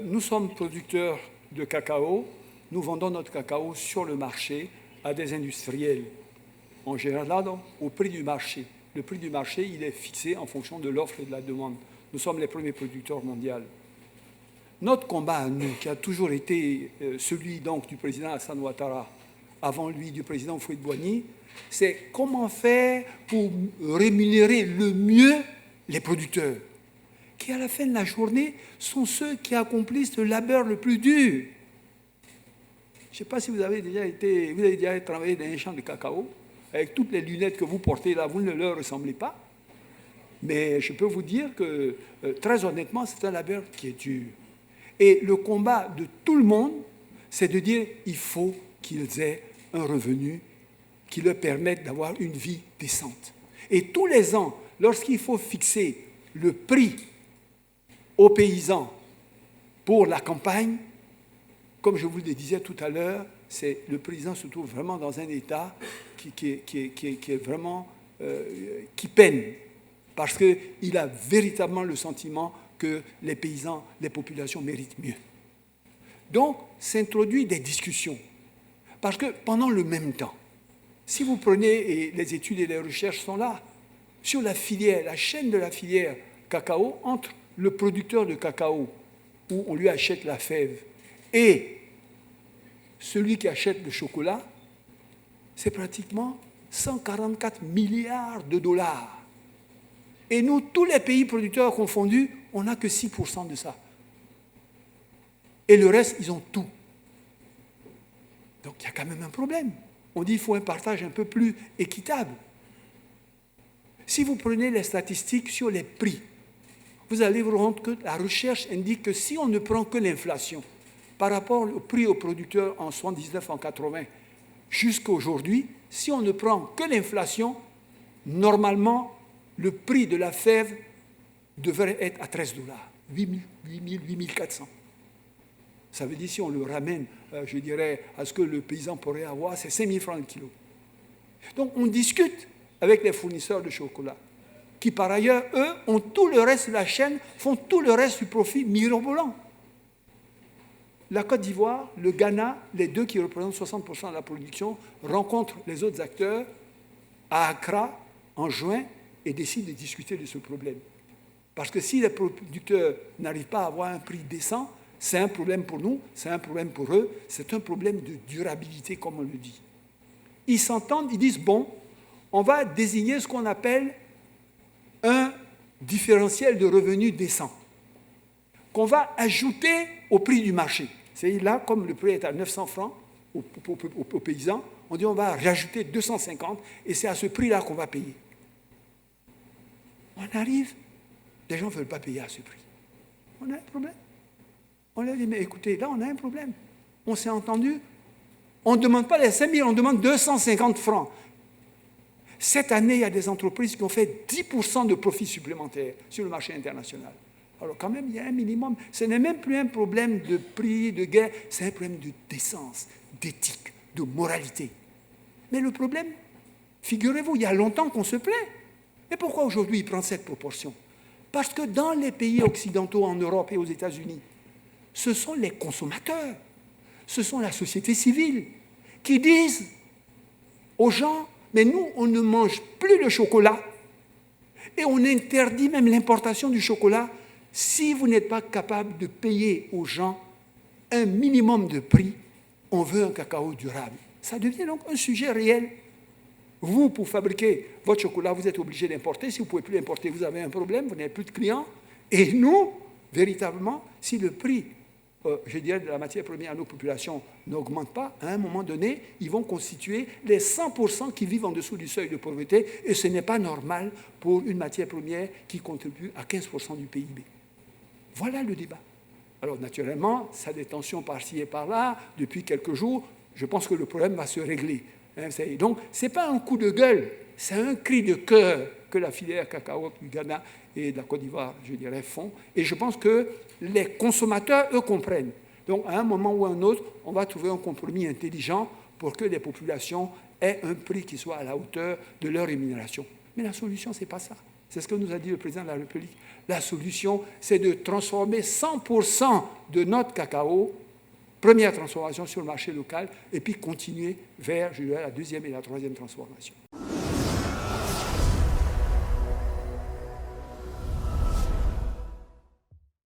Nous sommes producteurs de cacao. Nous vendons notre cacao sur le marché à des industriels. En général, au prix du marché. Le prix du marché, il est fixé en fonction de l'offre et de la demande. Nous sommes les premiers producteurs mondiaux. Notre combat à nous, qui a toujours été celui donc, du président Hassan Ouattara, avant lui du président Houphouët-Boigny, c'est comment faire pour rémunérer le mieux les producteurs, qui à la fin de la journée sont ceux qui accomplissent le labeur le plus dur. Je ne sais pas si vous avez déjà travaillé dans un champ de cacao, avec toutes les lunettes que vous portez là, vous ne leur ressemblez pas. Mais je peux vous dire que, très honnêtement, c'est un labeur qui est dur. Et le combat de tout le monde, c'est de dire qu'il faut qu'ils aient un revenu qui leur permette d'avoir une vie décente. Et tous les ans, lorsqu'il faut fixer le prix aux paysans pour la campagne, comme je vous le disais tout à l'heure, le paysan se trouve vraiment dans un état qui est vraiment qui peine, parce qu'il a véritablement le sentiment que les paysans, les populations méritent mieux. Donc, s'introduit des discussions. Parce que pendant le même temps, si vous prenez, et les études et les recherches sont là, sur la filière, la chaîne de la filière cacao, entre le producteur de cacao, où on lui achète la fève, et celui qui achète le chocolat, c'est pratiquement 144 milliards de dollars. Et nous, tous les pays producteurs confondus, on n'a que 6% de ça. Et le reste, ils ont tout. Donc il y a quand même un problème. On dit qu'il faut un partage un peu plus équitable. Si vous prenez les statistiques sur les prix, vous allez vous rendre que la recherche indique que si on ne prend que l'inflation par rapport au prix aux producteurs en 79, en 80, jusqu'à aujourd'hui, si on ne prend que l'inflation, normalement, le prix de la fève devrait être à 13 dollars, 8 400. Ça veut dire, si on le ramène, je dirais, à ce que le paysan pourrait avoir, c'est 5 000 francs le kilo. Donc, on discute avec les fournisseurs de chocolat, qui, par ailleurs, eux, ont tout le reste de la chaîne, font tout le reste du profit mirobolant. La Côte d'Ivoire, le Ghana, les deux qui représentent 60% de la production, rencontrent les autres acteurs à Accra en juin et décident de discuter de ce problème. Parce que si les producteurs n'arrivent pas à avoir un prix décent, c'est un problème pour nous, c'est un problème pour eux, c'est un problème de durabilité, comme on le dit. Ils s'entendent, ils disent, bon, on va désigner ce qu'on appelle un différentiel de revenus décent, qu'on va ajouter au prix du marché. C'est là, comme le prix est à 900 francs aux paysans, on dit on va rajouter 250 et c'est à ce prix-là qu'on va payer. On arrive, les gens ne veulent pas payer à ce prix. On a un problème. On leur dit, mais écoutez, là on a un problème. On s'est entendu, on ne demande pas les 5 000, on demande 250 francs. Cette année, il y a des entreprises qui ont fait 10% de profit supplémentaire sur le marché international. Alors quand même, il y a un minimum. Ce n'est même plus un problème de prix, de guerre, c'est un problème de décence, d'éthique, de moralité. Mais le problème, figurez-vous, il y a longtemps qu'on se plaint. Mais pourquoi aujourd'hui il prend cette proportion? Parce que dans les pays occidentaux, en Europe et aux États-Unis, ce sont les consommateurs, ce sont la société civile qui disent aux gens, mais nous, on ne mange plus de chocolat et on interdit même l'importation du chocolat si vous n'êtes pas capable de payer aux gens un minimum de prix, on veut un cacao durable. Ça devient donc un sujet réel. Vous, pour fabriquer votre chocolat, vous êtes obligé d'importer. Si vous ne pouvez plus l'importer, vous avez un problème, vous n'avez plus de clients. Et nous, véritablement, si le prix, je dirais, de la matière première à nos populations n'augmente pas, à un moment donné, ils vont constituer les 100% qui vivent en dessous du seuil de pauvreté. Et ce n'est pas normal pour une matière première qui contribue à 15% du PIB. Voilà le débat. Alors, naturellement, ça a des tensions par-ci et par-là. Depuis quelques jours, je pense que le problème va se régler. Donc, ce n'est pas un coup de gueule, c'est un cri de cœur que la filière cacao du Ghana et de la Côte d'Ivoire, je dirais, font. Et je pense que les consommateurs, eux, comprennent. Donc, à un moment ou à un autre, on va trouver un compromis intelligent pour que les populations aient un prix qui soit à la hauteur de leur rémunération. Mais la solution, ce n'est pas ça. C'est ce que nous a dit le président de la République. La solution, c'est de transformer 100% de notre cacao, première transformation sur le marché local, et puis continuer vers la deuxième et la troisième transformation.